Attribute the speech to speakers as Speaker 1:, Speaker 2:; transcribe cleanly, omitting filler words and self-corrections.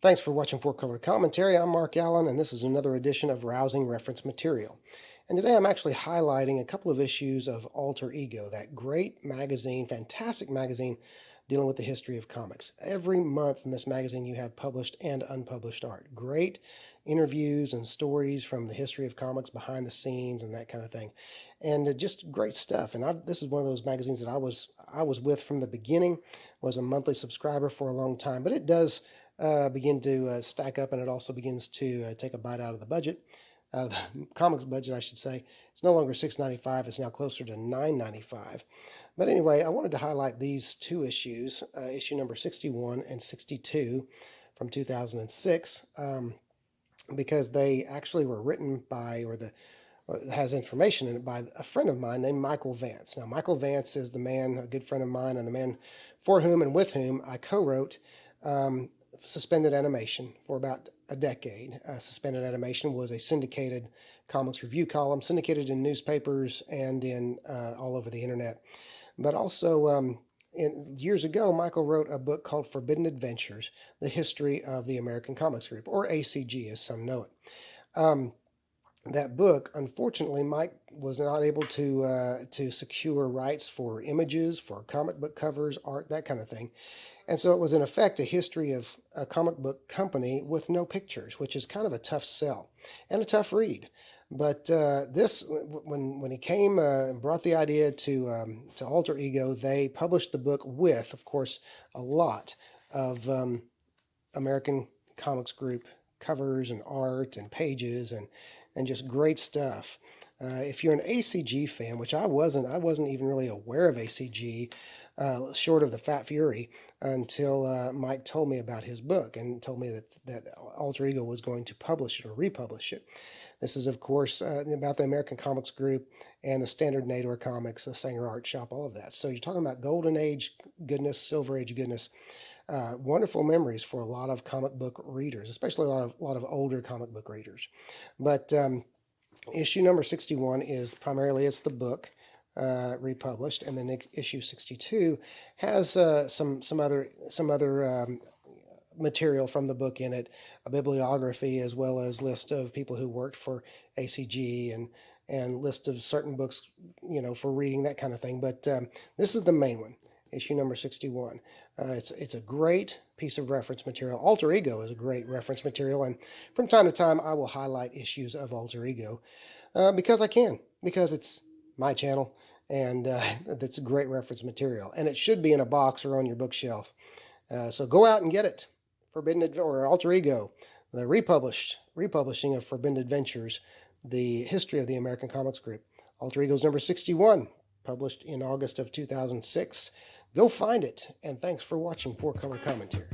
Speaker 1: Thanks for watching Four Color Commentary. I'm Mark Allen, and this is another edition of Rousing Reference Material. And today I'm actually highlighting a couple of issues of Alter Ego, that great magazine, fantastic magazine dealing with the history of comics. Every month in this magazine you have published and unpublished art. Great interviews and stories from the history of comics, behind the scenes, and that kind of thing. And just great stuff. And this is one of those magazines that I was with from the beginning, was a monthly subscriber for a long time, but it does begin to stack up, and it also begins to take a bite out of the budget, out of the comics budget, I should say. It's no longer $6.95; it's now closer to $9.95. But anyway, I wanted to highlight these two issues, issue number 61 and 62 from 2006, because they actually were written by, or has information in it by a friend of mine named Michael Vance. Now, Michael Vance is the man, a good friend of mine, and the man for whom and with whom I co-wrote Suspended Animation for about a decade. Suspended Animation was a syndicated comics review column, syndicated in newspapers and in all over the internet. But also, years ago, Michael wrote a book called Forbidden Adventures, The History of the American Comics Group, or ACG as some know it. That book, unfortunately, Mike was not able to secure rights for images, for comic book covers, art, that kind of thing. And so it was in effect a history of a comic book company with no pictures, which is kind of a tough sell and a tough read. But when he came and brought the idea to Alter Ego, they published the book with, of course, a lot of American Comics Group covers and art and pages and just great stuff. If you're an ACG fan, which I wasn't even really aware of ACG, short of the Fat Fury, until Mike told me about his book and told me that Alter Ego was going to publish it or republish it. This is, of course, about the American Comics Group and the Standard Nador Comics, the Sanger Art Shop, all of that. So you're talking about Golden Age goodness, Silver Age goodness. Wonderful memories for a lot of comic book readers, especially a lot of older comic book readers. But issue number 61 is primarily, it's the book republished, and then issue 62 has some other material from the book in it, a bibliography, as well as list of people who worked for ACG and list of certain books, for reading, that kind of thing. But this is the main one, issue number 61. It's a great piece of reference material. Alter Ego is a great reference material, and from time to time I will highlight issues of Alter Ego because I can, because it's my channel, and that's a great reference material, and it should be in a box or on your bookshelf. So go out and get it. Or Alter Ego, the republishing of Forbidden Adventures, the history of the American Comics Group. Alter Ego's number 61, published in August of 2006. Go find it, and thanks for watching Four Color Commentary.